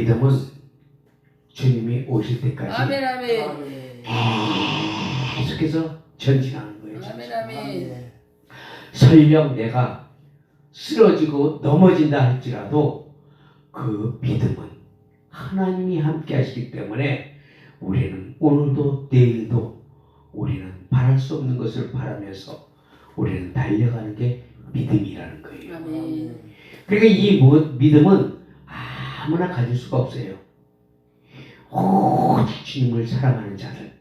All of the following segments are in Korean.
믿음은 주님이 오실 때까지 아멘 아멘. 계속해서 전진하는 거예요. 아멘 아멘. 설령 내가 쓰러지고 넘어진다 할지라도 그 믿음은 하나님이 함께 하시기 때문에 우리는 오늘도 내일도 우리는 바랄 수 없는 것을 바라면서 우리는 달려가는 게 믿음이라는 거예요. 아멘. 그러니까 이 믿음은 아무나 가질 수가 없어요. 오직 주님을 사랑하는 자들,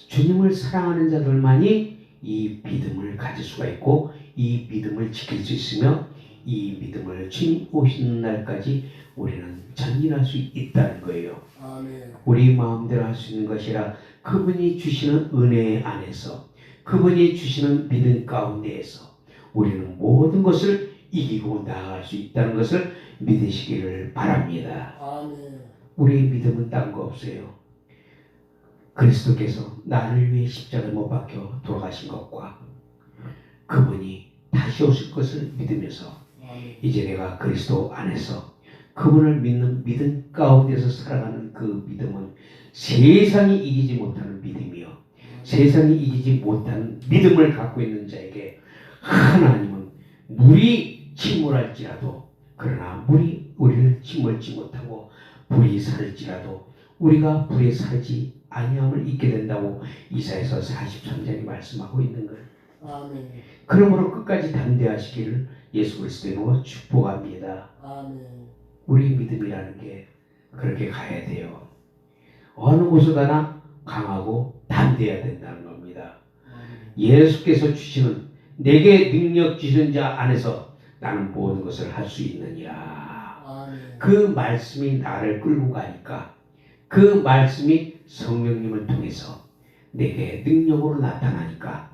주님을 사랑하는 자들만이 이 믿음을 가질 수가 있고 이 믿음을 지킬 수 있으며 이 믿음을 주님 오시는 날까지 우리는 전진할 수 있다는 거예요. 아멘. 우리 마음대로 할 수 있는 것이라 그분이 주시는 은혜 안에서 그분이 주시는 믿음 가운데에서 우리는 모든 것을 이기고 나아갈 수 있다는 것을 믿으시기를 바랍니다. 아멘. 우리의 믿음은 딴 거 없어요. 그리스도께서 나를 위해 십자가에 못 박혀 돌아가신 것과 그분이 다시 오실 것을 믿으면서 아멘. 이제 내가 그리스도 안에서 그분을 믿는 믿음 가운데서 살아가는 그 믿음은 세상이 이기지 못하는 믿음이요, 세상이 이기지 못하는 믿음을 갖고 있는 자에게 하나님은 물이 침몰할지라도, 그러나 물이 우리를 침몰치 못하고 불이 살지라도 우리가 불에 살지 아니함을 잊게 된다고 이사야서 43장이 말씀하고 있는 거예요. 아멘. 그러므로 끝까지 담대하시기를 예수 그리스도로 축복합니다. 아멘. 우리 믿음이라는 게 그렇게 가야 돼요. 어느 곳을 가나 강하고 담대해야 된다는 겁니다. 예수께서 주시는 내게 능력 주시는 자 안에서 나는 모든 것을 할 수 있느니라. 아멘. 그 말씀이 나를 끌고 가니까 그 말씀이 성령님을 통해서 내게 능력으로 나타나니까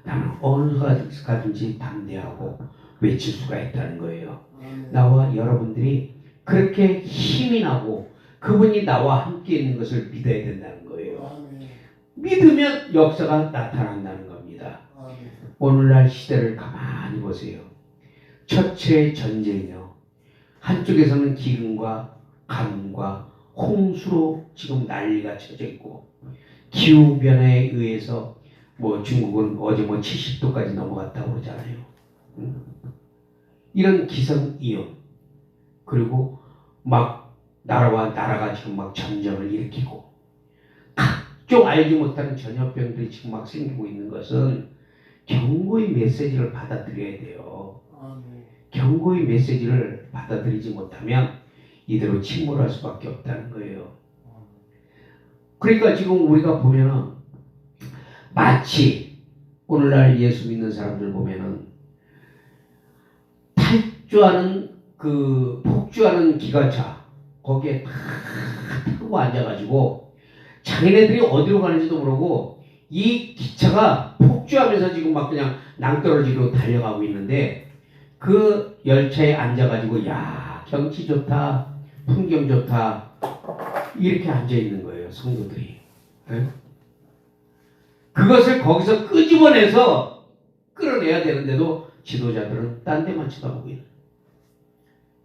나는 어느 곳에 가든지 담대하고 외칠 수가 있다는 거예요. 아멘. 나와 여러분들이 그렇게 힘이 나고 그분이 나와 함께 있는 것을 믿어야 된다는 거예요. 아멘. 믿으면 역사가 나타난다는 겁니다. 아멘. 오늘날 시대를 가만히 보세요. 첫째 전쟁이요. 한쪽에서는 기근과 가뭄과 홍수로 지금 난리가 쳐져 있고 기후변화에 의해서 중국은 어제 70도까지 넘어갔다고 그러잖아요. 이런 기상이온, 그리고 막 나라와 나라가 지금 막 전쟁을 일으키고 각종 알지 못하는 전염병들이 지금 막 생기고 있는 것은 경고의 메시지를 받아들여야 돼요. 아멘. 경고의 메시지를 받아들이지 못하면 이대로 침몰할 수밖에 없다는 거예요. 그러니까 지금 우리가 보면은 마치 오늘날 예수 믿는 사람들 보면은 폭주하는 기관차 거기에 다 타고 앉아가지고 자기네들이 어디로 가는지도 모르고 이 기차가 폭주하면서 지금 막 그냥 낭떠러지로 달려가고 있는데 그 열차에 앉아가지고 야 경치 좋다, 풍경 좋다 이렇게 앉아 있는 거예요, 성도들이. 네? 그것을 거기서 끄집어내서 끌어내야 되는데도 지도자들은 딴 데만 쳐다보고 있는 거예요.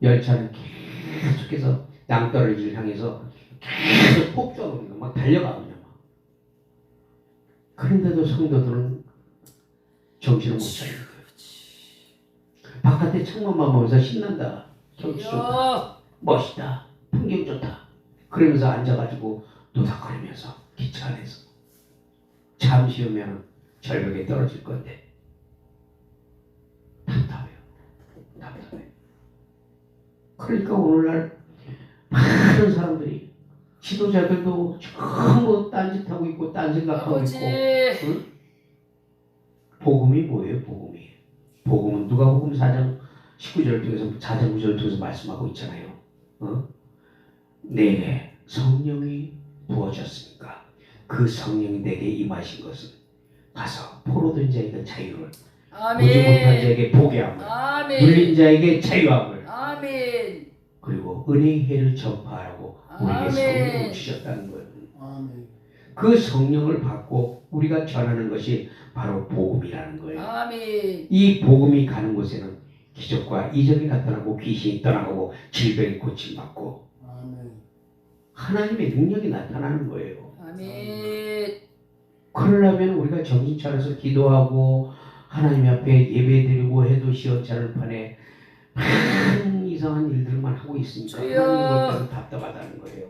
열차는 계속해서 낭떠러지를 향해서 계속 폭주하고 있는 거예요. 막 달려가고 그냥 막. 그런데도 성도들은 정신을 못 차리는 거예요. 바깥에 창문만 보면서 신난다, 경치 좋다, 멋있다, 풍경 좋다 그러면서 앉아가지고 노닥거리면서 기차 안에서 잠시 후면 절벽에 떨어질 건데 답답해요. 그러니까 오늘날 많은 사람들이 지도자들도 전부 딴짓하고 있고 딴 생각하고 아버지. 있고. 응? 복음이 뭐예요? 복음은 누가복음 4장 19절 통해서 4장 9절 통해서 말씀하고 있잖아요. 내게 성령이 부어졌으니까 그 성령이 내게 임하신 것은 가서 포로된 자에게 자유를, 보지 못한 아멘. 자에게 보게 함을, 아멘. 눌린 자에게 자유함을, 아멘. 그리고 은혜의 해를 전파하라고 우리에게 아멘. 성령을 주셨다는 거예요. 아멘. 그 성령을 받고 우리가 전하는 것이 바로 복음이라는 거예요. 아멘. 이 복음이 가는 곳에는 기적과 이적이 나타나고 귀신이 떠나가고 질병이 고침받고 아멘. 하나님의 능력이 나타나는 거예요. 아멘. 그러려면 우리가 정신 차려서 기도하고 하나님 앞에 예배드리고 해도 시원찮을 판에 많은 이상한 일들만 하고 있으니까 주여. 하나님 볼 때는 답답하다는 거예요.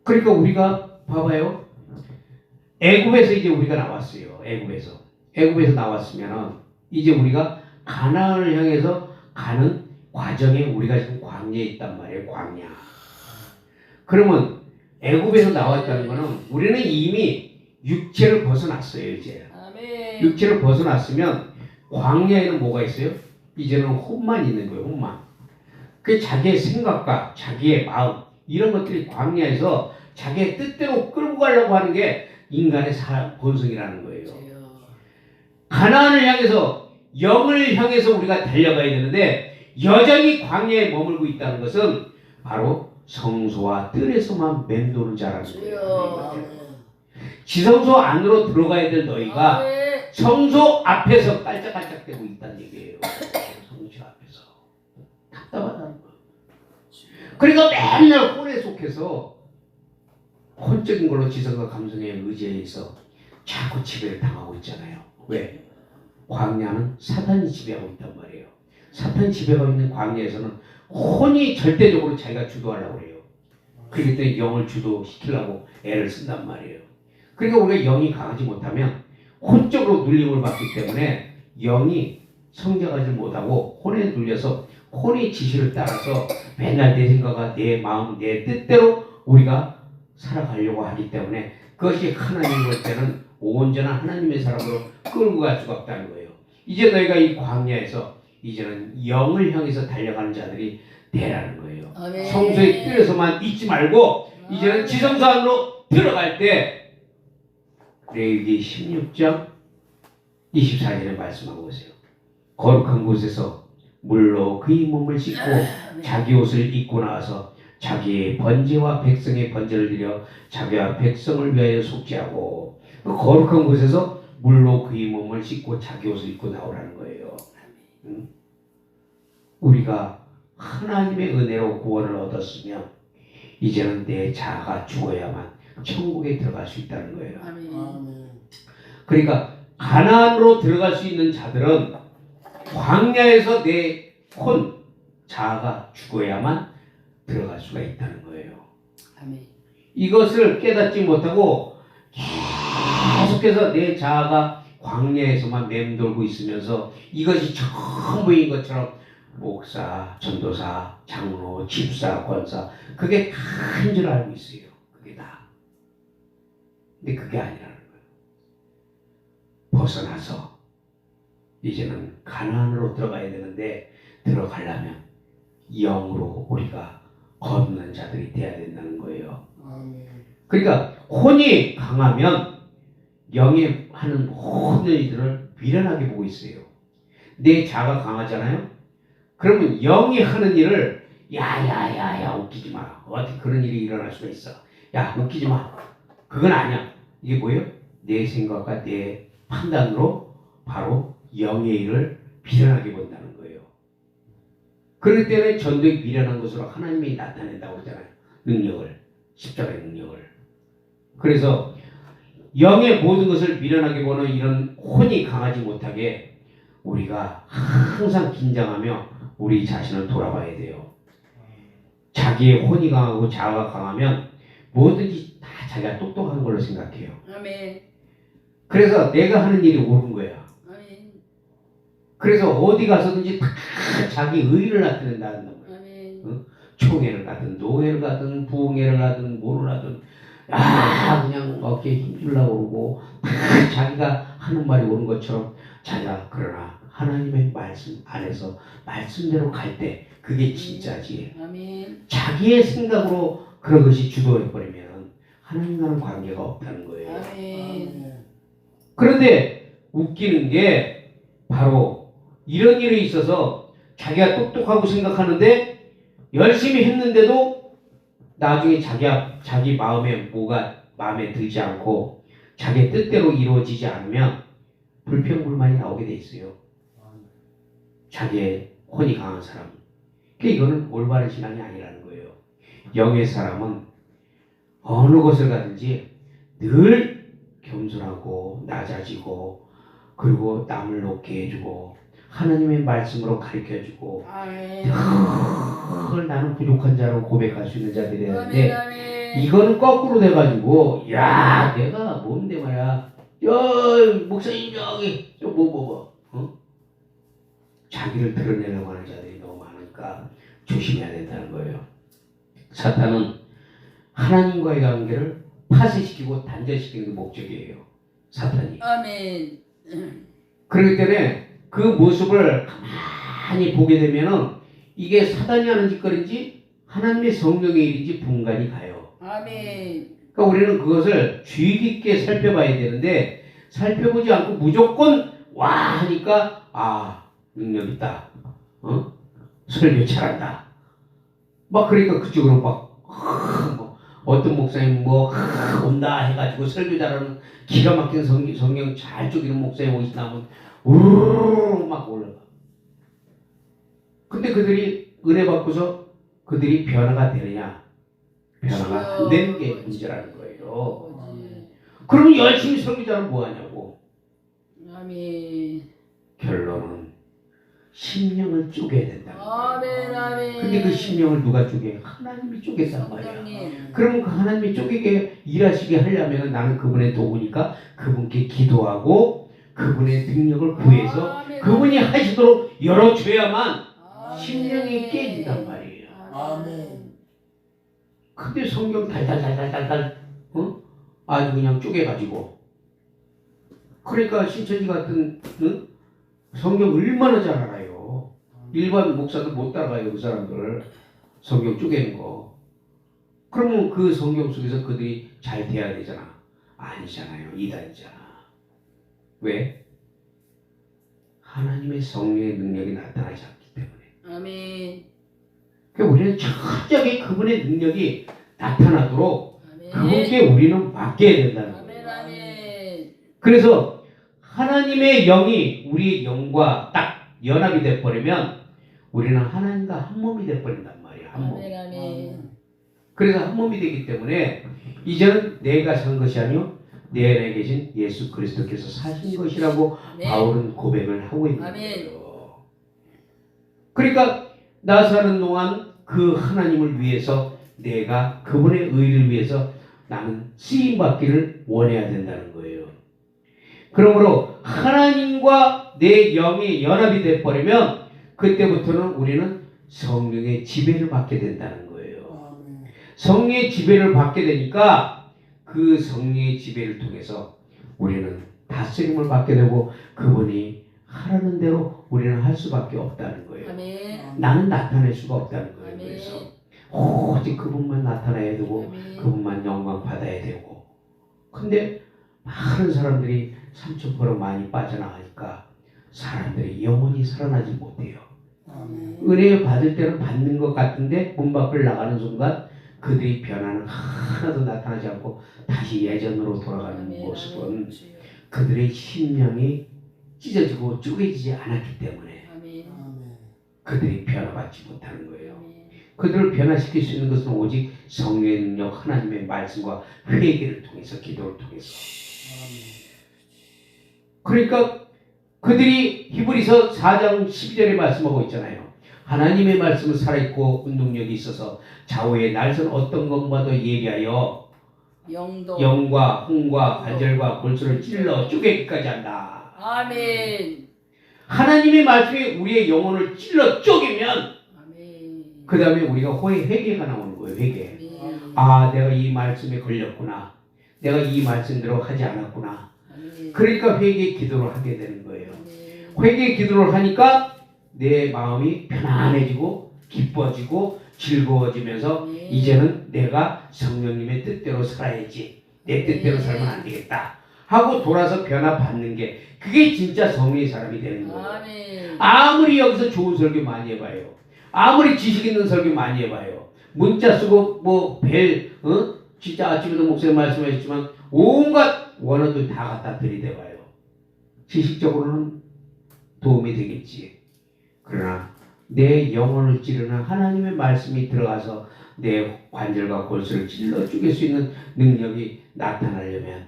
그러니까 우리가 봐봐요. 애굽에서 이제 우리가 나왔어요. 애굽에서 나왔으면은 이제 우리가 가나안을 향해서 가는 과정에 우리가 지금 광야에 있단 말이에요. 광야. 그러면 애굽에서 나왔다는 거는 우리는 이미 육체를 벗어났어요. 이제 아멘. 육체를 벗어났으면 광야에는 뭐가 있어요? 이제는 혼만 있는 거예요. 혼만. 그 자기의 생각과 자기의 마음 이런 것들이 광야에서 자기의 뜻대로 끌고 가려고 하는 게 인간의 본성이라는 거예요. 주여. 가나안을 향해서 영을 향해서 우리가 달려가야 되는데 여전히 광야에 머물고 있다는 것은 바로 성소와 뜰에서만 맴도는 자라는 거예요. 주여. 지성소 안으로 들어가야 될 너희가 아멘. 성소 앞에서 깔짝깔짝대고 있다는 얘기예요. 성소 앞에서 답답하다는 거예요. 그러니까 맨날 혼에 속해서 혼적인 걸로 지성과 감성에 의지해서 자꾸 지배를 당하고 있잖아요. 왜? 광야는 사탄이 지배하고 있단 말이에요. 사탄이 지배하고 있는 광야에서는 혼이 절대적으로 자기가 주도하려고 해요. 그렇기 때문에 영을 주도시키려고 애를 쓴단 말이에요. 그러니까 우리가 영이 강하지 못하면 혼적으로 눌림을 받기 때문에 영이 성장하지 못하고 혼에 눌려서 혼의 지시를 따라서 맨날 내 생각과 내 마음, 내 뜻대로 우리가 살아가려고 하기 때문에 그것이 하나님 볼 때는 온전한 하나님의 사람으로 끌고 갈 수가 없다는 거예요. 이제 너희가 이 광야에서 이제는 영을 향해서 달려가는 자들이 되라는 거예요. 아멘. 성소의 뜰에서만 있지 말고 이제는 지성소 안으로 들어갈 때 레위기 16장 24절에 말씀하고 있어요. 거룩한 곳에서 물로 그의 몸을 씻고 자기 옷을 입고 나와서 자기의 번제와 백성의 번제를 드려 자기와 백성을 위하여 속죄하고 그 거룩한 곳에서 물로 그의 몸을 씻고 자기 옷을 입고 나오라는 거예요. 우리가 하나님의 은혜로 구원을 얻었으면 이제는 내 자아가 죽어야만 천국에 들어갈 수 있다는 거예요. 아멘. 아멘. 그러니까 가나안으로 들어갈 수 있는 자들은 광야에서 내 자아가 죽어야만 들어갈 수가 있다는 거예요. 아멘. 이것을 깨닫지 못하고 계속해서 내 자아가 광야에서만 맴돌고 있으면서 이것이 전부인 것처럼 목사, 전도사, 장로, 집사, 권사 그게 다인 줄 알고 있어요. 그게 다. 근데 그게 아니라는 거예요. 벗어나서 이제는 가나안으로 들어가야 되는데 들어가려면 영으로 우리가 걷는 자들이 돼야 된다는 거예요. 아멘. 그러니까 혼이 강하면 영이 하는 모든 일들을 미련하게 보고 있어요. 내 자가 강하잖아요. 그러면 영이 하는 일을 야야야야 웃기지 마. 어떻게 그런 일이 일어날 수가 있어. 야 웃기지 마. 그건 아니야. 이게 뭐예요? 내 생각과 내 판단으로 바로 영의 일을 미련하게 본다는 거예요. 그럴 때는 전도의 미련한 것으로 하나님이 나타낸다고 하잖아요. 능력을. 십자가의 능력을. 그래서 영의 모든 것을 미련하게 보는 이런 혼이 강하지 못하게 우리가 항상 긴장하며 우리 자신을 돌아봐야 돼요. 자기의 혼이 강하고 자아가 강하면 뭐든지 다 자기가 똑똑한 걸로 생각해요. 아멘. 그래서 내가 하는 일이 옳은 거야. 아멘. 그래서 어디 가서든지 다 자기 의의를 나타낸다는 거예요. 아멘. 총회를 가든 노회를 가든 부흥회를 가든 뭐를 하든 그냥 어깨에 힘주려고 그러고 다 자기가 하는 말이 옳은 것처럼 자기가 그러나 하나님의 말씀 안에서 말씀대로 갈 때 그게 진짜지. 아멘. 자기의 생각으로 그런 것이 주도해버리면 하나님과는 관계가 없다는 거예요. 아멘. 그런데 웃기는 게 바로 이런 일이 있어서 자기가 똑똑하고 생각하는데 열심히 했는데도 나중에 자기 마음에 뭐가 마음에 들지 않고 자기 뜻대로 이루어지지 않으면 불평불만이 나오게 돼 있어요. 자기의 혼이 강한 사람. 이거는 올바른 신앙이 아니라는 거예요. 영의 사람은 어느 곳을 가든지 늘 겸손하고 낮아지고 그리고 남을 높게 해주고 하나님의 말씀으로 가르쳐주고 아멘. 그걸 나는 부족한 자로 고백할 수 있는 자들이 되는데 아멘. 이거는 거꾸로 돼가지고 야 내가 뭔데 말이야 목사님 저기 자기를 드러내려고 하는 자들이 너무 많으니까 조심해야 된다는 거예요. 사탄은 하나님과의 관계를 파쇄시키고 단절시키는 게 목적이에요. 사탄이. 아멘. 그렇기 때문에 그 모습을 가만히 보게 되면은 이게 사단이 하는 짓거리인지 하나님의 성령의 일인지 분간이 가요. 아멘. 그러니까 우리는 그것을 주의 깊게 살펴봐야 되는데 살펴보지 않고 무조건 와 하니까 능력 있다. 설교 잘한다. 막 그러니까 그쪽으로 어떤 목사님 온다 해가지고 설교 잘하는 기가 막힌 성경 잘 쪼개는 목사님 오시 나면 우르르 막 올라가. 근데 그들이 은혜 받고서 그들이 변화가 되느냐? 변화가 안 되는 게 문제라는 거예요. 그러면 열심히 설교 잘하면 뭐 하냐고. 아멘. 결론은 심령을 쪼개야 된다. 아멘. 아멘. 근데 그 심령을 누가 쪼개? 하나님이 쪼갠단 말이야. 성령님. 그러면 그 하나님이 쪼개게 일하시게 하려면 나는 그분의 도구니까 그분께 기도하고 그분의 능력을 구해서 아멘. 그분이 하시도록 열어줘야만 아멘. 심령이 깨진단 말이에요. 아멘. 근데 성경 달달달달달달 아주 그냥 쪼개가지고 그러니까 신천지 같은 성경 얼마나 잘 알아요. 일반 목사들 못 따라가요. 그 사람들 성경 쪼개는 거. 그러면 그 성경 속에서 그들이 잘 돼야 되잖아. 아니잖아요. 이단이잖아. 왜? 하나님의 성령의 능력이 나타나지 않기 때문에. 아멘. 그러니까 우리는 철저하게 그분의 능력이 나타나도록 아멘. 그분께 우리는 맡겨야 된다는 아멘. 거예요. 아멘. 그래서 하나님의 영이 우리의 영과 딱 연합이 돼버리면 우리는 하나님과 한 몸이 돼버린단 말이에요. 한 몸. 아멘. 아멘. 그래서 한 몸이 되기 때문에 이제는 내가 산 것이 아니요 내 안에 계신 예수 그리스도께서 사신 것이라고 아멘. 바울은 고백을 하고 있는 아멘. 거예요. 그러니까 나 사는 동안 그 하나님을 위해서 내가 그분의 의를 위해서 나는 쓰임 받기를 원해야 된다는 거예요. 그러므로 하나님과 내 영이 연합이 돼 버리면 그때부터는 우리는 성령의 지배를 받게 된다는 거예요. 성령의 지배를 받게 되니까 그 성령의 지배를 통해서 우리는 다스림을 받게 되고 그분이 하라는 대로 우리는 할 수밖에 없다는 거예요. 아멘. 나는 나타낼 수가 없다는 거예요. 아멘. 그래서 오직 그분만 나타나야 되고 아멘. 그분만 영광 받아야 되고 근데 많은 사람들이 삼천포로 많이 빠져나가니까 사람들이 영원히 살아나지 못해요. 아멘. 은혜 받을 때는 받는 것 같은데 문 밖을 나가는 순간 그들이 변화는 하나도 나타나지 않고 다시 예전으로 돌아가는 아멘. 모습은 그들의 심령이 찢어지고 쪼개지지 않았기 때문에 아멘. 그들이 변화받지 못하는 거예요. 아멘. 그들을 변화시킬 수 있는 것은 오직 성령의 능력, 하나님의 말씀과 회개를 통해서, 기도를 통해서. 그러니까 그들이 히브리서 4장 12절에 말씀하고 있잖아요. 하나님의 말씀은 살아있고 운동력이 있어서 좌우의 날선 어떤 것과도 예리하여 영도. 영과 흥과 관절과 골수를 찔러 쪼개기까지 한다. 아멘. 하나님의 말씀이 우리의 영혼을 찔러 쪼개면 아멘. 그 다음에 우리가 회개가 나오는 거예요. 회개. 아멘. 내가 이 말씀에 걸렸구나. 내가 이 말씀대로 하지 않았구나. 아멘. 그러니까 회개 기도를 하게 되는 거예요. 아멘. 회개 기도를 하니까 내 마음이 편안해지고 기뻐지고 즐거워지면서 아멘. 이제는 내가 성령님의 뜻대로 살아야지. 내 뜻대로 살면 안 되겠다. 하고 돌아서 변화받는 게 그게 진짜 성령의 사람이 되는 거예요. 아멘. 아무리 여기서 좋은 설교 많이 해봐요. 아무리 지식 있는 설교 많이 해봐요. 문자 쓰고 진짜 아침에도 목사님 말씀하셨지만 온갖 원어도 다 갖다 들이대봐요. 지식적으로는 도움이 되겠지. 그러나 내 영혼을 찌르는 하나님의 말씀이 들어가서 내 관절과 골수를 찔러 죽일 수 있는 능력이 나타나려면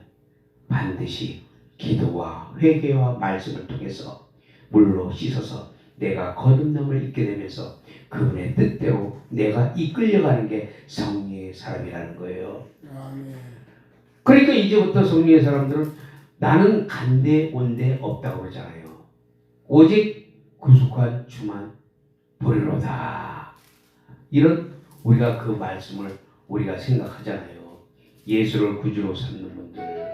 반드시 기도와 회개와 말씀을 통해서 물로 씻어서 내가 거듭남을 입게 되면서 그분의 뜻대로 내가 이끌려가는 게 성령의 사람이라는 거예요. 아멘. 그러니까 이제부터 성령의 사람들은 나는 간대 온대 없다고 그러잖아요. 오직 구속한 주만 보리로다. 이런 우리가 그 말씀을 우리가 생각하잖아요. 예수를 구주로 삼는 분들.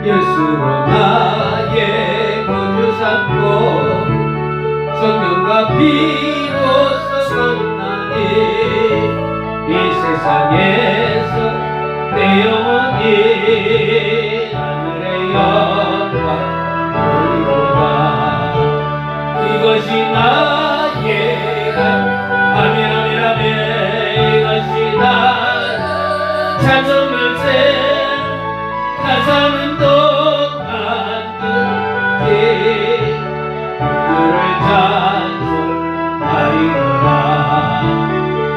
예수로 나의 구주 삼고 성령과 피로써 거듭나니 이 세상에서 내 영혼이 하늘의 영광 보리로다. 이것이 나의 아멘 아멘 아멘. 이것이 나 찬송일세 나 사는 동안 끝에 그를 찬송하리로다.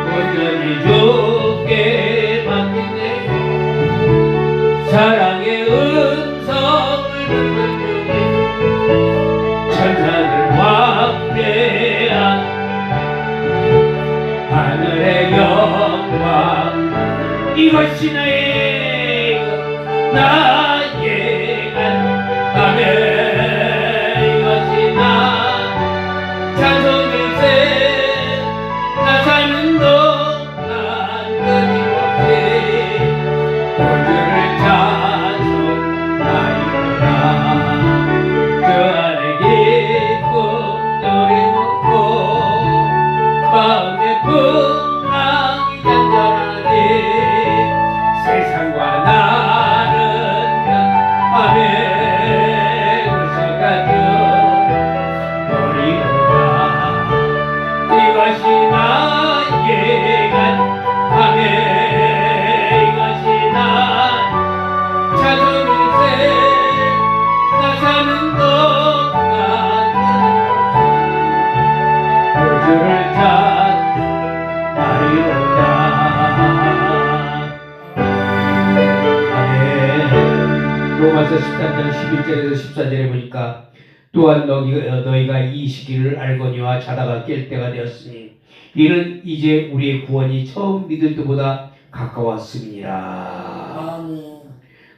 온전히 주께 맡긴 내 사랑의 음성을 듣는 중에 천사들 왕래한 하늘의 영광 이것이 나의 아멘. 이것이 나 찬송일세 나 사는 동안 끊임없이 구주를 찬송하리로다. 저 안에 기쁨 노래 묻고 마음의 풍랑이 잔잔하니 세상과 나를 아멘 거쳐가며 버리로다. 이것이 나의 아멘. 이것이 나 찬송일세 나 사는 동안 구주를 찬송하리로다. 로마서 13장 11절에서 14절에 보니까 또한 너희가 이 시기를 알거니와 자다가 깰 때가 되었으니 이는 이제 우리의 구원이 처음 믿을 때보다 가까웠음이니라. 아멘.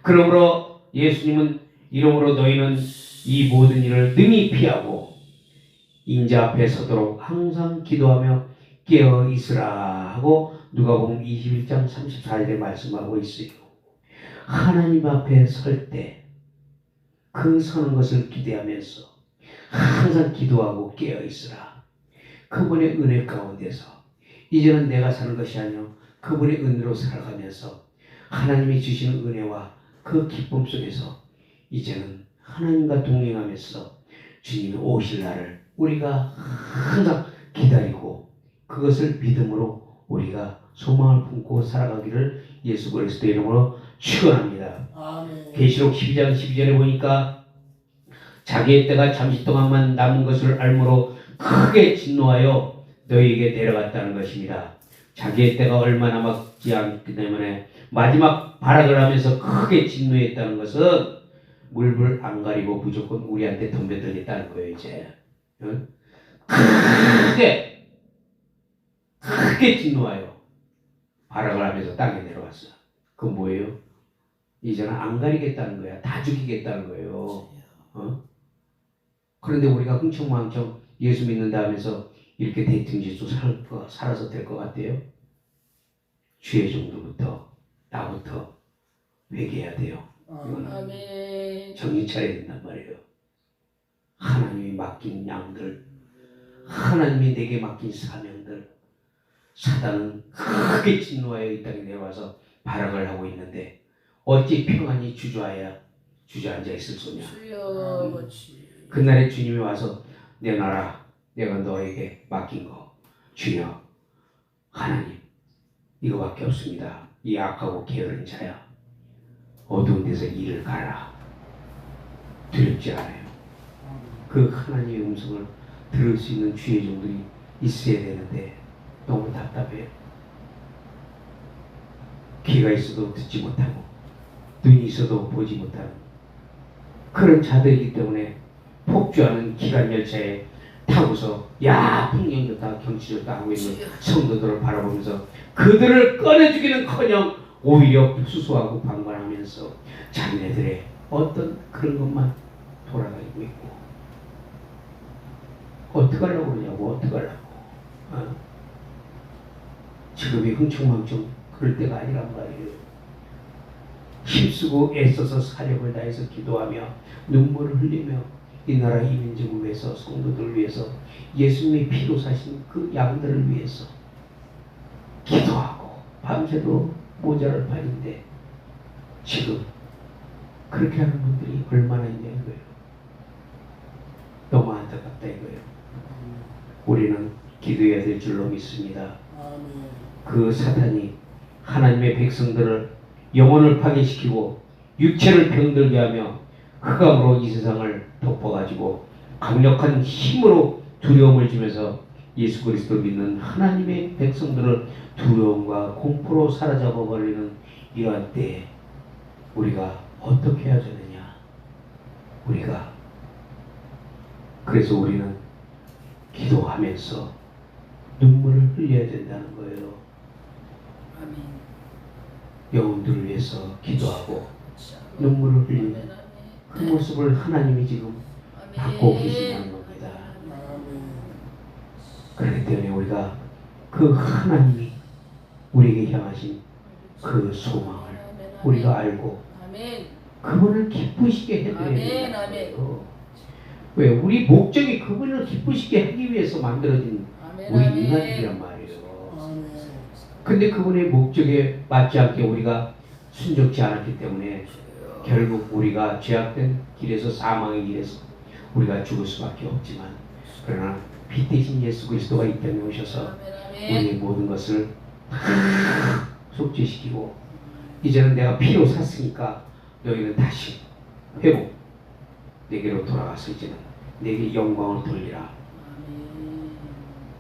그러므로 예수님은 이러므로 너희는 이 모든 일을 능히 피하고 인자 앞에 서도록 항상 기도하며 깨어 있으라 하고 누가복음 21장 34절에 말씀하고 있어요. 하나님 앞에 설 때 그 서는 것을 기대하면서 항상 기도하고 깨어 있으라. 그분의 은혜 가운데서 이제는 내가 사는 것이 아니요 그분의 은혜로 살아가면서 하나님이 주시는 은혜와 그 기쁨 속에서 이제는 하나님과 동행하면서 주님이 오실 날을 우리가 항상 기다리고 그것을 믿음으로 우리가 소망을 품고 살아가기를 예수 그리스도의 이름으로 축원합니다. 아멘. 계시록 12장 12절에 보니까 자기의 때가 잠시 동안만 남은 것을 알므로 크게 진노하여 너희에게 내려갔다는 것입니다. 자기의 때가 얼마 남았지 않기 때문에 마지막 발악을 하면서 크게 진노했다는 것은 물불 안 가리고 무조건 우리한테 덤벼들겠다는 거예요. 이제 크게 진노하여 발악을 하면서 땅에 내려왔어. 그건 뭐예요? 이제는 안 가리겠다는 거야. 다 죽이겠다는 거예요. 그런데 우리가 흥청망청 예수 믿는다 하면서 이렇게 대통지수 살아서 될 것 같아요? 주의 정도부터 나부터 회개해야 돼요. 이거는 아멘. 정신 차려야 된단 말이에요. 하나님이 맡긴 양들, 하나님이 내게 맡긴 사명들, 사단은 크게 진노하여 이 땅에 내려와서 발악을 하고 있는데 어찌 평안히 주저앉아 있을 소냐. 주여 그렇지. 그날에 주님이 와서 내 나라 내가 너에게 맡긴 거 주여 하나님 이거밖에 없습니다. 이 악하고 게으른 자야 어두운 데서 이를 가라. 두렵지 않아요. 그 하나님의 음성을 들을 수 있는 주의 종들이 있어야 되는데 너무 답답해요. 귀가 있어도 듣지 못하고 눈이 있어도 보지 못하는 그런 자들이기 때문에 폭주하는 기관 열차에 타고서 야 풍경 좋다 경치 좋다 하고 있는 성도들을 바라보면서 그들을 꺼내주기는커녕 오히려 수소하고 방관하면서 자기네들의 어떤 그런 것만 돌아다니고 있고 어떡하려고 그러냐고 어떡하려고 지금이 흥청망청 그럴 때가 아니란 말이에요. 힘쓰고 애써서 사력을 다해서 기도하며 눈물을 흘리며 이 나라 이 민족을 위해서 성도들을 위해서 예수님의 피로 사신 그 양들을 위해서 기도하고 밤새도 모자랄 판인데 지금 그렇게 하는 분들이 얼마나 있냐는 거예요. 너무 안타깝다 이거예요. 우리는 기도해야 될 줄로 믿습니다. 그 사탄이 하나님의 백성들을 영혼을 파괴시키고 육체를 병들게 하며 흑암으로 이 세상을 덮어가지고 강력한 힘으로 두려움을 주면서 예수 그리스도를 믿는 하나님의 백성들을 두려움과 공포로 사로잡아버리는 이러한 때에 우리가 어떻게 해야 되느냐. 그래서 우리는 기도하면서 눈물을 흘려야 된다는 거예요. 영혼들을 위해서 기도하고 눈물을 흘리는 그 모습을 하나님이 지금 받고 계신다는 겁니다. 그렇기 때문에 우리가 그 하나님이 우리에게 향하신 그 소망을 우리가 알고 그분을 기쁘시게 해드려야 된다고요. 왜? 우리 목적이 그분을 기쁘시게 하기 위해서 만들어진 우리 인간들이란 말이에요. 근데 그분의 목적에 맞지 않게 우리가 순종치 않았기 때문에 결국 우리가 죄악된 길에서 사망의 길에서 우리가 죽을 수밖에 없지만 그러나 피 대신 예수 그리스도가 이 땅에 오셔서 우리의 모든 것을 속죄시키고 이제는 내가 피로 샀으니까 너희는 다시 회복 내게로 돌아가서 이제는 내게 영광을 돌리라.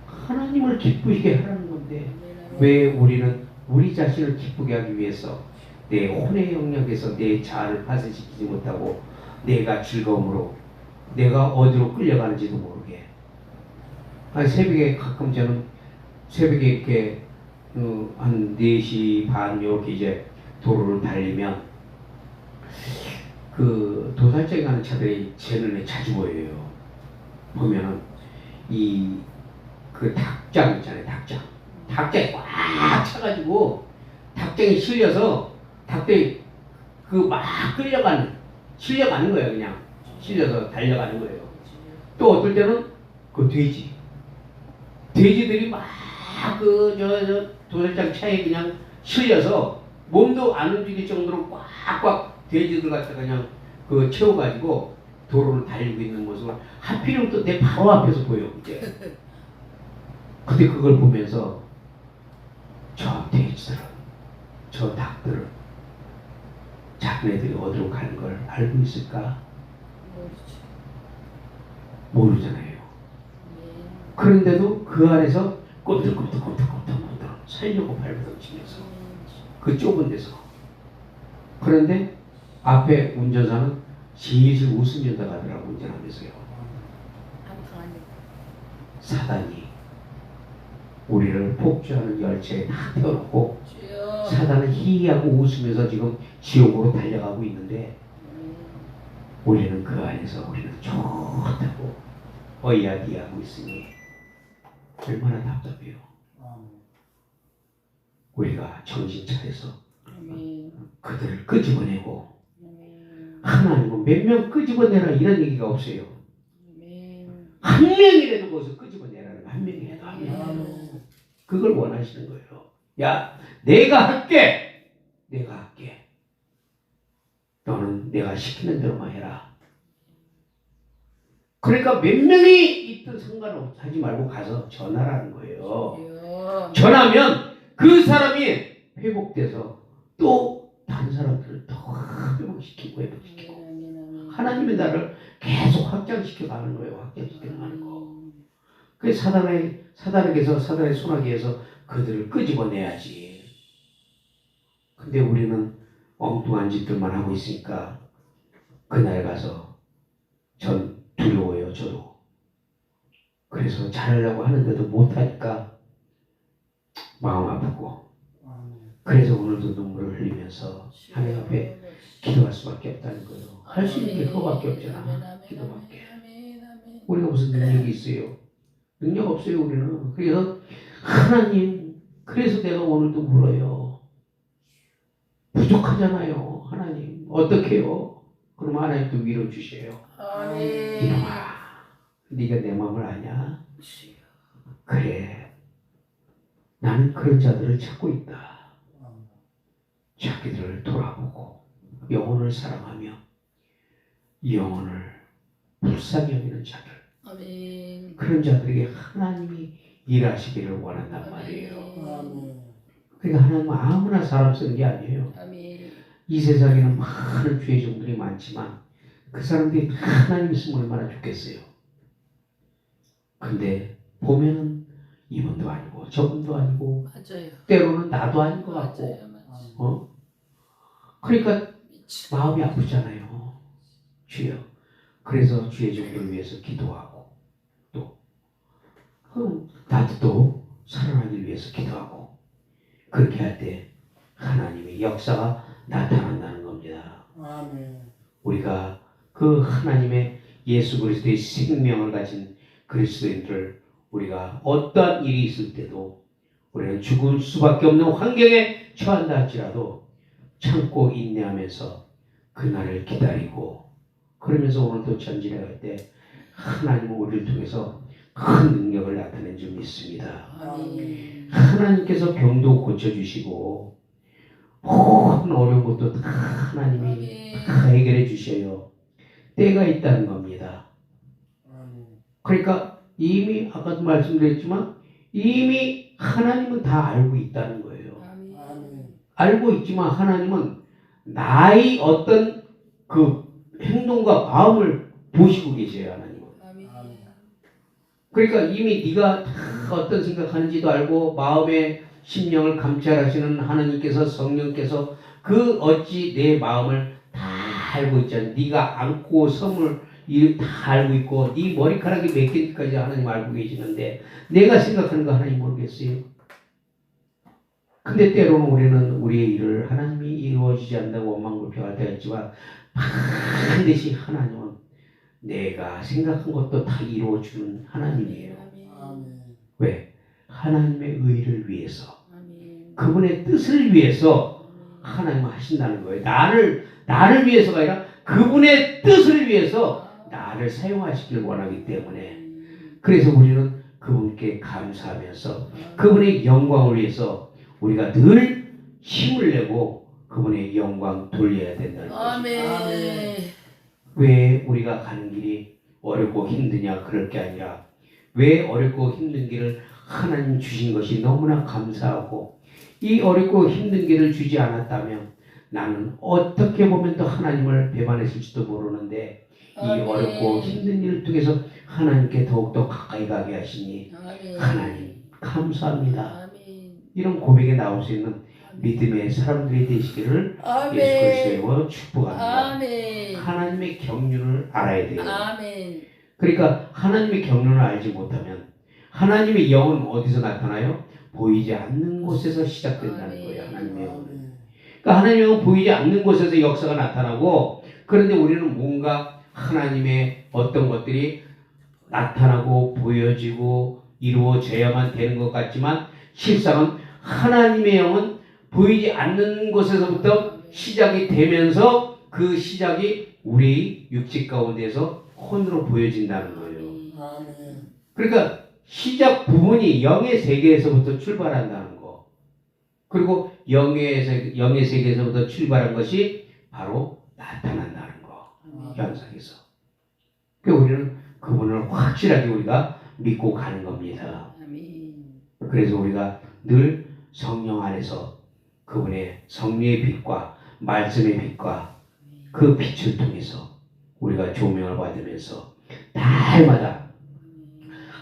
하나님을 기쁘시게 하라는 건데 왜 우리는 우리 자신을 기쁘게 하기 위해서 내 혼의 영역에서 내 자아를 파쇄시키지 못하고 내가 즐거움으로 내가 어디로 끌려가는지도 모르게 새벽에 가끔 저는 새벽에 이렇게 한 4시 반 이렇게 이제 도로를 달리면 그 도살장에 가는 차들이 제 눈에 자주 보여요. 보면은 그 닭장 있잖아요. 닭장이 꽉 차가지고 닭장이 실려서 닭들이 막 실려가는 거예요. 그냥 실려서 달려가는 거예요. 또 어떨 때는 그 돼지들이 막 저 도살장 차에 그냥 실려서 몸도 안 움직일 정도로 꽉꽉 돼지들 갖다가 그냥 그 채워가지고 도로를 달리고 있는 모습을 하필이면 또 내 바로 앞에서 보여. 이제. 근데 그걸 보면서 저 돼지들은 저 닭들은 자기네들이 어디로 가는 걸 알고 있을까? 모르잖아요. 그런데도 그 안에서 꼬들꼬들꼬들꼬들 살려고 발버둥치면서 그 좁은 데서 그런데 앞에 운전사는 질질 웃으면서 가더라고. 운전하면서요. 사단이 우리를 폭주하는 열차에 다 태워놓고 사단은 희희하고 웃으면서 지금 지옥으로 달려가고 있는데 우리는 그 안에서 우리는 좋다고 어이야기하고 있으니 얼마나 답답해요. 우리가 정신 차려서 그들을 끄집어내고 하나님은 몇 명 끄집어내라 이런 얘기가 없어요. 한 명이라도 거기서 끄집어내라는 한 명이라도 한 명. 그걸 원하시는 거예요. 야, 내가 할게. 너는 내가 시키는 대로만 해라. 그러니까 몇 명이 있든 상관하지 말고 가서 전하라는 거예요. 전하면 그 사람이 회복돼서 또 다른 사람들을 더 회복시키고 회복시키고 아멘. 하나님의 나를 계속 확장시켜 가는 거예요. 확장시켜 가는 거. 그래서 사단에게 손아귀에서 그들을 끄집어내야지. 근데 우리는 엉뚱한 짓들만 하고 있으니까 그날 가서 전 두려워요. 저도. 그래서 잘하려고 하는데도 못하니까 마음 아프고 그래서 오늘도 눈물을 흘리면서 하나님 앞에 기도할 수밖에 없다는 거예요. 할 수 있는 게 그거밖에 없잖아. 기도밖에. 우리가 무슨 능력이 있어요? 능력 없어요 우리는. 그래서 하나님, 그래서 내가 오늘도 물어요. 부족하잖아요. 하나님 어떻게 해요? 그럼 하나님도 위로 주셔요. 아멘. 이놈아, 네가 내 마음을 아냐? 그래, 나는 그런 자들을 찾고 있다. 자기들을 돌아보고 영혼을 사랑하며 영혼을 불쌍히 여기는 자들, 아멘. 그런 자들에게 하나님이 일하시기를 원한단 말이에요. 아멘. 그러니까 하나님은 아무나 사람 쓰는 게 아니에요. 아멘. 이 세상에는 많은 주의 종들이 많지만 그 사람들이 하나님 있으면 얼마나 좋겠어요. 근데 보면은 이분도 아니고 저분도 아니고 맞아요. 때로는 나도 아닌 것 같고 맞아요. 그러니까 마음이 아프잖아요. 주여. 그래서 주의 종들을 위해서 기도하고 또 나도 또 살아나기 위해서 기도하고 그렇게 할 때 하나님의 역사가 나타난다는 겁니다. 아멘. 우리가 그 하나님의 예수 그리스도의 생명을 가진 그리스도인들, 우리가 어떠한 일이 있을 때도 우리는 죽을 수밖에 없는 환경에 처한다 할지라도 참고 인내하면서 그날을 기다리고 그러면서 오늘도 전진해 갈 때 하나님은 우리를 통해서 큰 능력을 나타낸 줄 믿습니다. 아멘. 하나님께서 병도 고쳐주시고 모든 어려운 것도 다 하나님이 다 해결해 주셔요. 때가 있다는 겁니다. 그러니까 이미 아까도 말씀드렸지만 이미 하나님은 다 알고 있다는 거예요. 아멘. 알고 있지만 하나님은 나의 어떤 그 행동과 마음을 보시고 계셔요. 하나님은. 아멘. 그러니까 이미 네가 다 어떤 생각하는지도 알고 마음의 심령을 감찰하시는 하나님께서 성령께서 그 어찌 내 마음을 다 알고 있잖아. 네가 안고 섬을 다 알고 있고 네 머리카락이 몇 개까지 하나님 알고 계시는데 내가 생각하는 거 하나님 모르겠어요. 근데 때로는 우리는 우리의 일을 하나님이 이루어지지 않는다고 원망불평할 때가 있지만 반드시 하나님은 내가 생각한 것도 다 이루어주는 하나님이에요. 왜? 하나님의 의를 위해서 그분의 뜻을 위해서 하나님은 하신다는 거예요. 나를 위해서가 아니라 그분의 뜻을 위해서 나를 사용하시길 원하기 때문에 그래서 우리는 그분께 감사하면서 그분의 영광을 위해서 우리가 늘 힘을 내고 그분의 영광 돌려야 된다는 거죠. 아멘. 왜 우리가 가는 길이 어렵고 힘드냐 그럴 게 아니라 왜 어렵고 힘든 길을 하나님 주신 것이 너무나 감사하고 이 어렵고 힘든 길을 주지 않았다면 나는 어떻게 보면 또 하나님을 배반했을지도 모르는데 이 어렵고 힘든 일을 통해서 하나님께 더욱더 가까이 가게 하시니 하나님 감사합니다. 이런 고백에 나올 수 있는 믿음의 사람들이 되시기를 예수 그리스도로 축복합니다. 하나님의 경륜을 알아야 돼요. 그러니까 하나님의 경륜을 알지 못하면 하나님의 영은 어디서 나타나요? 보이지 않는 곳에서 시작된다는 거예요. 하나님의 영은. 그러니까 하나님의 영은 보이지 않는 곳에서 역사가 나타나고 그런데 우리는 뭔가 하나님의 어떤 것들이 나타나고 보여지고 이루어져야만 되는 것 같지만 실상은 하나님의 영은 보이지 않는 곳에서부터 시작이 되면서 그 시작이 우리 육체 가운데서 혼으로 보여진다는 거예요. 그러니까 시작 부분이 영의 세계에서부터 출발한다는 거. 그리고 영의 세계에서부터 출발한 것이 바로 나타난다는 거. 현상에서. 그러니까 우리는 그분을 확실하게 우리가 믿고 가는 겁니다. 그래서 우리가 늘 성령 안에서 그분의 성령의 빛과 말씀의 빛과 그 빛을 통해서 우리가 조명을 받으면서 날마다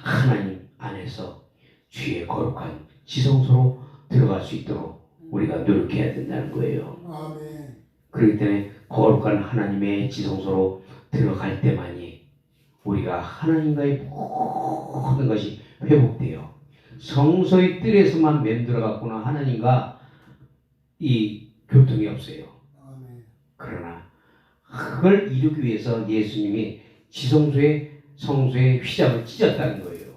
하나님 안에서 주의 거룩한 지성소로 들어갈 수 있도록 우리가 노력해야 된다는 거예요. 아멘. 그렇기 때문에 거룩한 하나님의 지성소로 들어갈 때만이 우리가 하나님과의 모든 것이 회복돼요. 성소의 뜰에서만 맴들어갔거나 하나님과 이 교통이 없어요. 아멘. 그러나 그걸 이루기 위해서 예수님이 지성소의 성소의 휘장을 찢었다는 거예요.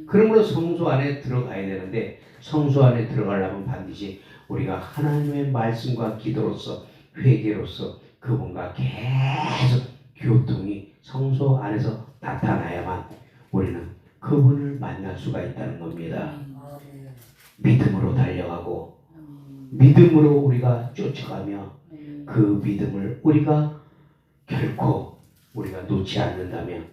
그러므로 성소 안에 들어가야 되는데 성소 안에 들어가려면 반드시 우리가 하나님의 말씀과 기도로서 회개로서 그분과 계속 교통이 성소 안에서 나타나야만 우리는 그분을 만날 수가 있다는 겁니다. 아멘. 믿음으로 달려가고 믿음으로 우리가 쫓아가며 그 믿음을 우리가 결코 우리가 놓지 않는다면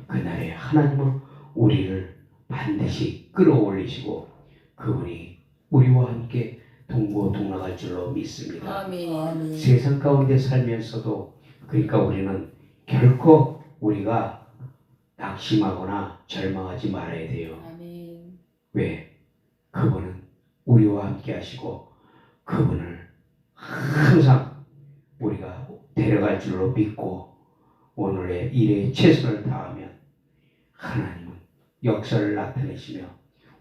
그날에 하나님은 우리를 반드시 끌어올리시고 그분이 우리와 함께 동고동락할 줄로 믿습니다. 아멘. 세상 가운데 살면서도 그러니까 우리는 결코 우리가 낙심하거나 절망하지 말아야 돼요. 아멘. 왜? 그분은 우리와 함께 하시고 그분을 항상 우리가 데려갈 줄로 믿고 오늘의 일에 최선을 다하면 하나님은 역사를 나타내시며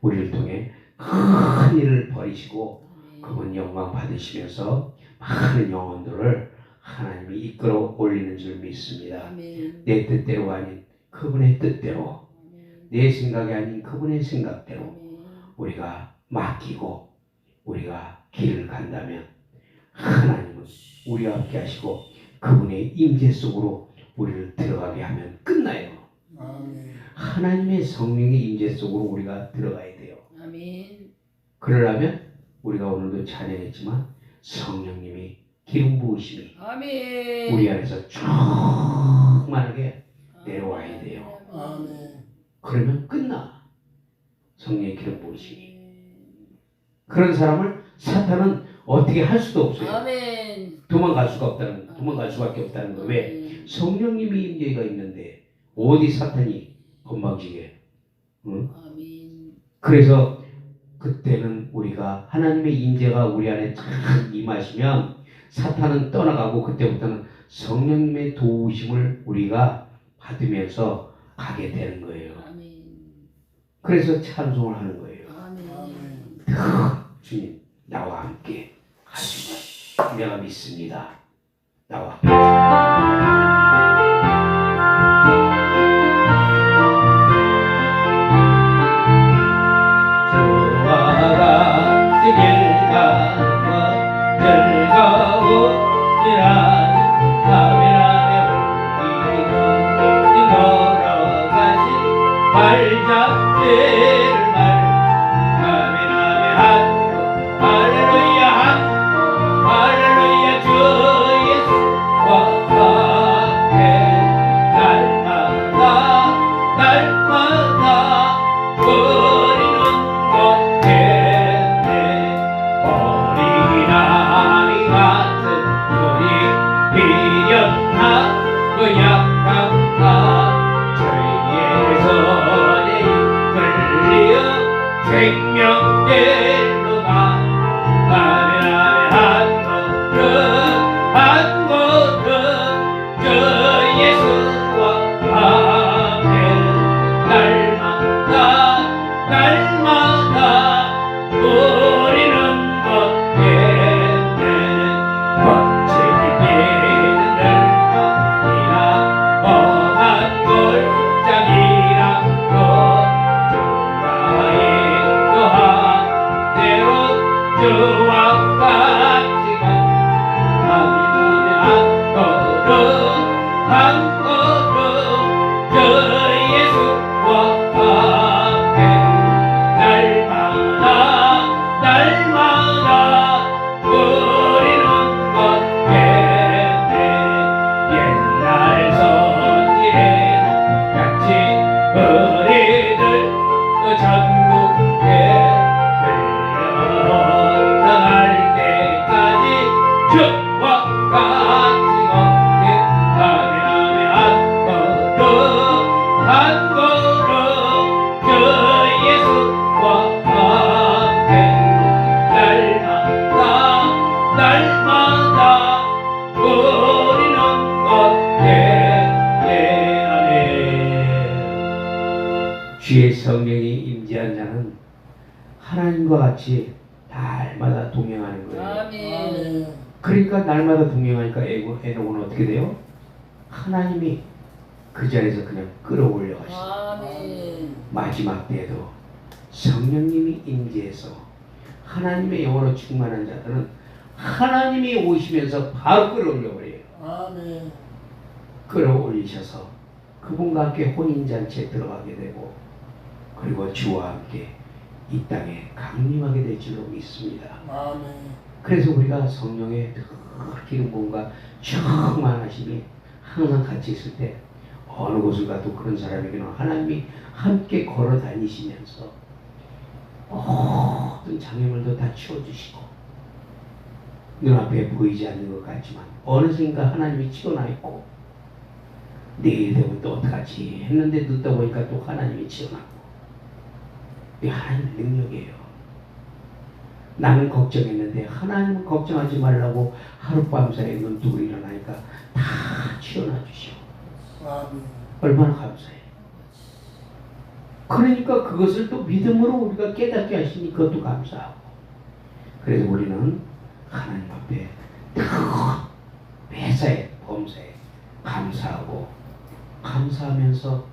우리를 통해 큰 일을 벌이시고 그분 영광 받으시면서 많은 영혼들을 하나님이 이끌어 올리는 줄 믿습니다. 아멘. 내 뜻대로 아닌 그분의 뜻대로 아멘. 내 생각이 아닌 그분의 생각대로 아멘. 우리가 맡기고 우리가 길을 간다면 하나님은 우리와 함께 하시고 그분의 임재 속으로 우리를 들어가게 하면 끝나요. 아멘. 하나님의 성령의 임재 속으로 우리가 들어가야 돼요. 아멘. 그러려면 우리가 오늘도 찬양했지만 성령님이 기름 부으심이 아멘. 우리 안에서 충만하게 내려와야 돼요. 아멘. 그러면 끝나. 성령의 기름 부으심이. 그런 사람을 사탄은 어떻게 할 수도 없어요. 아멘. 도망갈 수밖에 없다는 거. 왜? 성령님이 임재가 있는데 어디 사탄이 건방지게? 응? 아멘. 그래서 그때는 우리가 하나님의 임재가 우리 안에 탁 임하시면 사탄은 떠나가고 그때부터는 성령님의 도우심을 우리가 받으면서 가게 되는 거예요. 아멘. 그래서 찬송을 하는 거예요. 아멘. 주님 나와 함께 하시고 내가 믿습니다. 나와 함께. 주의 성령이 임재한 자는 하나님과 같이 날마다 동행하는 거예요. 아멘. 아멘. 그러니까 날마다 동행하니까 에녹은 어떻게 돼요? 하나님이 그 자리에서 그냥 끌어올려 가시죠. 아멘. 마지막 때에도 성령님이 임재해서 하나님의 영으로 충만한 자들은 하나님이 오시면서 바로 끌어올려 버려요. 아멘. 끌어올리셔서 그분과 함께 혼인잔치에 들어가게 되고 그리고 주와 함께 이 땅에 강림하게 될 줄로 믿습니다. 아멘. 그래서 우리가 성령의 그렇게 뭔가 충만하심이 항상 같이 있을 때 어느 곳을 가도 그런 사람에게는 하나님이 함께 걸어 다니시면서 모든 장애물도 다 치워주시고 눈앞에 보이지 않는 것 같지만 어느샌가 하나님이 치워놔 있고 내일 되면 또 어떡하지 했는데 늦다 보니까 또 하나님이 치워놨고 이게 하나님의 능력이에요. 나는 걱정했는데 하나님은 걱정하지 말라고 하룻밤사이에 눈 뜨고 일어나니까 다 치워놔 주셔. 아멘. 얼마나 감사해요. 그러니까 그것을 또 믿음으로 우리가 깨닫게 하시니 그것도 감사하고 그래서 우리는 하나님 앞에 매사에 범사에 감사하고 감사하면서